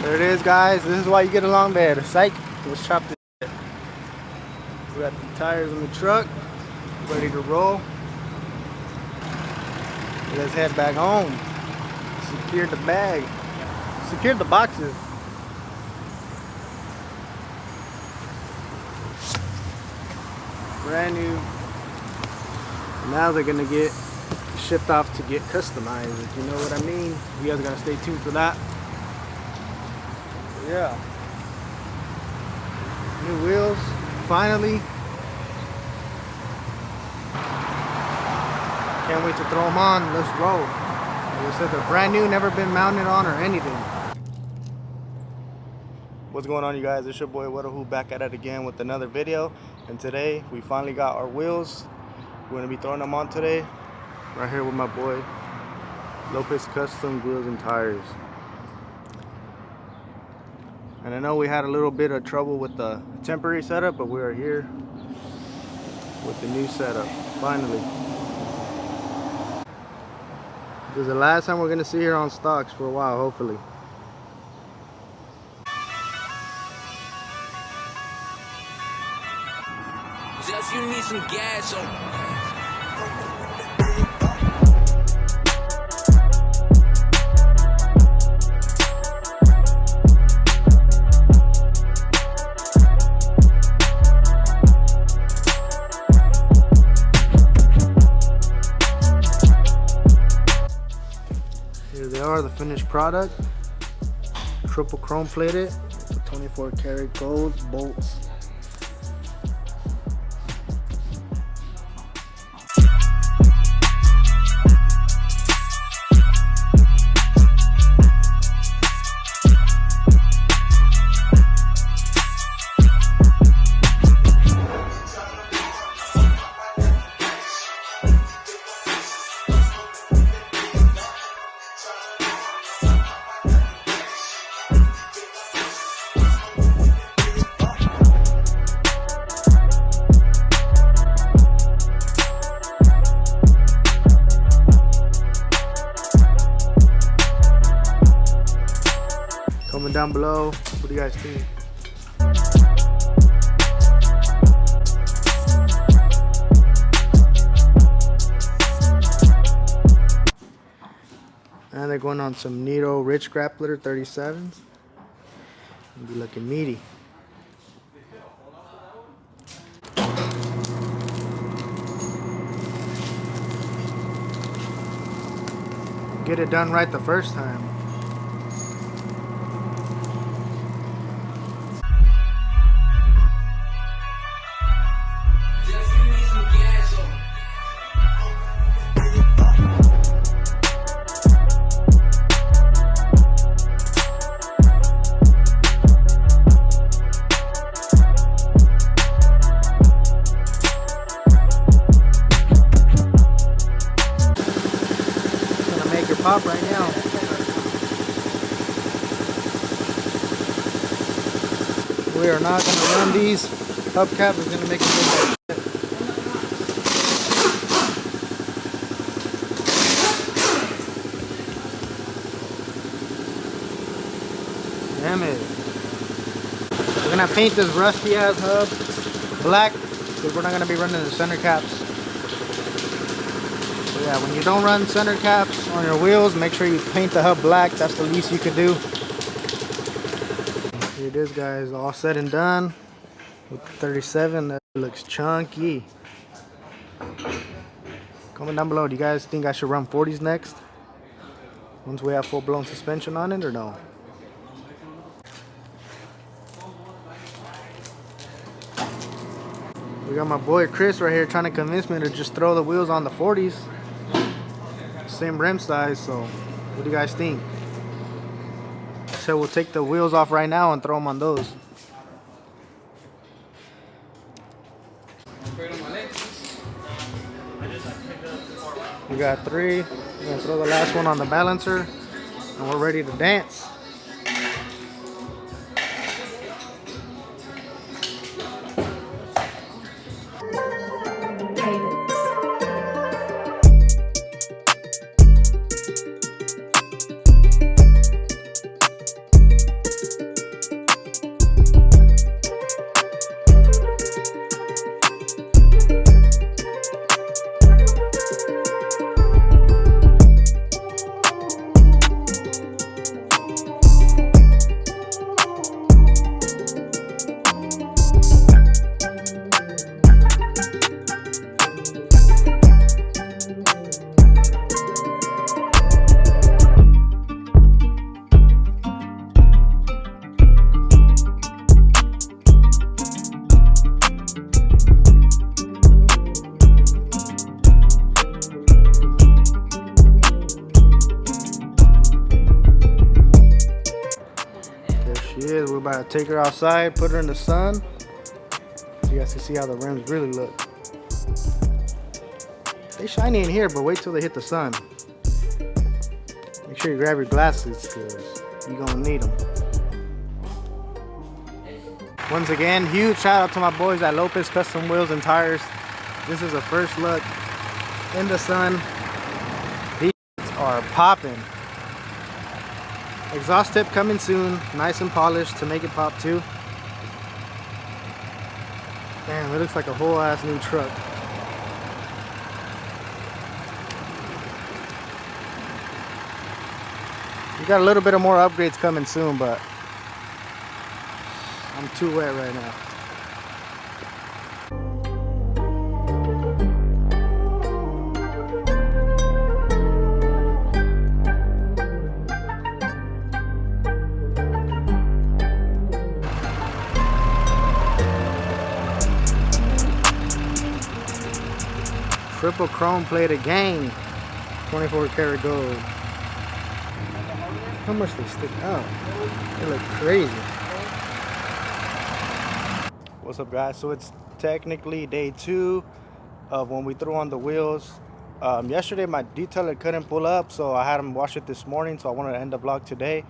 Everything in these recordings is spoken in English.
There it is, guys. This is why you get a long bed. Psych. Let's chop this shit. We got the tires in the truck, ready to roll. Let's head back home. Secured the bag. Secured the boxes. Brand new. Now they're gonna get shipped off to get customized, if you know what I mean. You guys gotta stay tuned for that. Yeah. New wheels, finally. Can't wait to throw them on. Let's roll. Like I said, they're brand new, never been mounted on or anything. What's going on, you guys? It's your boy Who back at it again with another video. And today we finally got our wheels. We're gonna be throwing them on today. Right here with my boy Lopez Custom Wheels and Tires. And I know we had a little bit of trouble with the temporary setup, but we are here with the new setup, finally. This is the last time we're gonna see her on stocks for a while, hopefully. Just you need some gas on. Here they are, the finished product. Triple chrome plated, 24 karat gold bolts. Comment down below, what do you guys think? And they're going on some Nito Rich Grappler 37s. It'll be looking meaty. Get it done right the first time. Pop right now. We are not going to run these. Hubcap is going to make it look like shit. Damn it. We're going to paint this rusty ass hub black because we're not going to be running the center caps. Yeah, when you don't run center caps on your wheels, make sure you paint the hub black. That's the least you could do. Here it is, guys, all said and done with the 37. That looks chunky. Comment down below, do you guys think I should run 40s next once we have full-blown suspension on it, or no? We got my boy Chris right here trying to convince me to just throw the wheels on the 40s. Same rim size, so what do you guys think? So we'll take the wheels off right now and throw them on those. We got 3. We're gonna throw the last one on the balancer and we're ready to dance. is. We're about to take her outside, put her in the sun. So you guys can see how the rims really look. They shiny in here, but wait till they hit the sun. Make sure you grab your glasses because you're gonna need them. Once again, huge shout out to my boys at Lopez Custom Wheels and Tires. This is a first look in the sun. These are popping. Exhaust tip coming soon, nice and polished to make it pop too. Damn, it looks like a whole ass new truck. We got a little bit of more upgrades coming soon, but I'm too wet right now. Triple chrome plated gang, 24 karat gold. How much they stick out? They look crazy. What's up, guys? So it's technically day 2 of when we threw on the wheels. Yesterday my detailer couldn't pull up, so I had him wash it this morning, so I wanted to end the vlog today.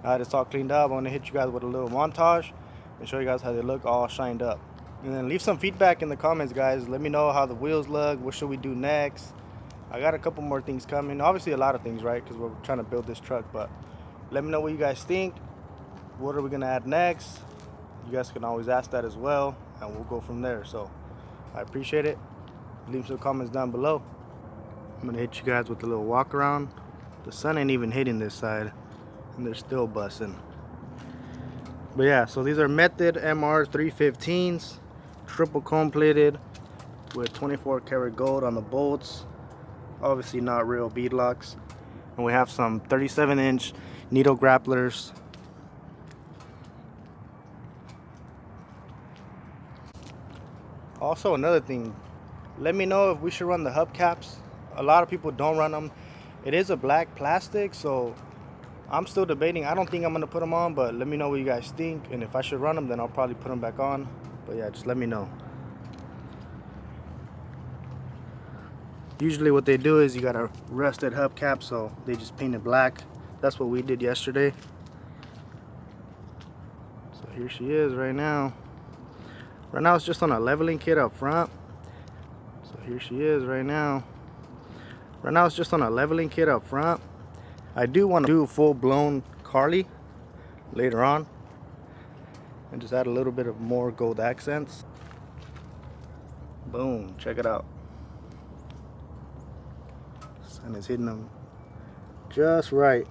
It's all cleaned up. I want to hit you guys with a little montage and show you guys how they look all shined up. And then leave some feedback in the comments, guys. Let me know how the wheels look. What should we do next? I got a couple more things coming. Obviously a lot of things, right? Because we're trying to build this truck. But let me know what you guys think. What are we going to add next? You guys can always ask that as well. And we'll go from there. So I appreciate it. Leave some comments down below. I'm going to hit you guys with a little walk around. The sun ain't even hitting this side. And they're still busting. But yeah, so these are Method MR 315s. Triple chrome plated with 24 karat gold on the bolts. Obviously not real bead locks. And we have some 37-inch needle grapplers. Also, another thing, let me know if we should run the hubcaps. A lot of people don't run them. It is a black plastic, so I'm still debating. I don't think I'm gonna put them on, but let me know what you guys think. And if I should run them, then I'll probably put them back on. But yeah, just let me know. Usually what they do is you got a rusted hubcap, so they just paint it black. That's what we did yesterday. So here she is right now. Right now it's just on a leveling kit up front. So here she is right now. Right now it's just on a leveling kit up front. I do want to do full-blown Carly later on and just add a little bit of more gold accents. Boom, check it out. Sun is hitting them just right.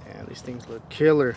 Man, these things look killer.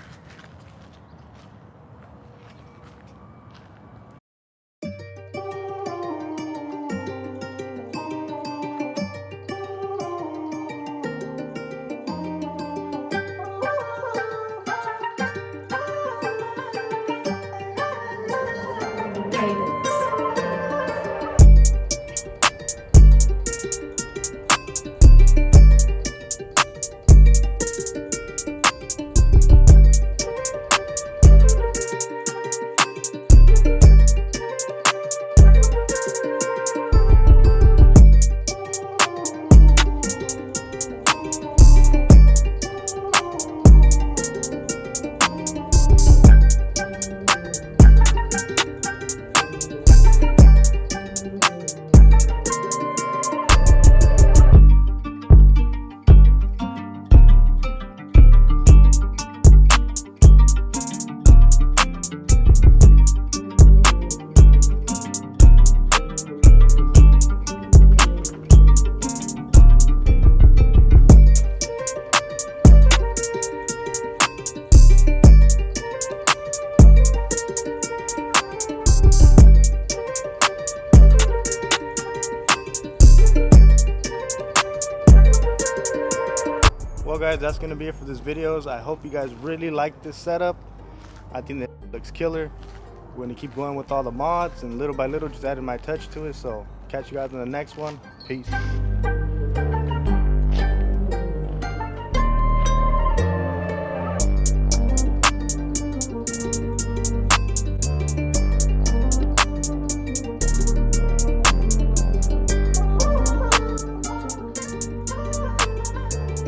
Well guys, that's gonna be it for this videos. I hope you guys really like this setup. I think that looks killer. We're gonna keep going with all the mods and little by little just adding my touch to it. So catch you guys in the next one. Peace.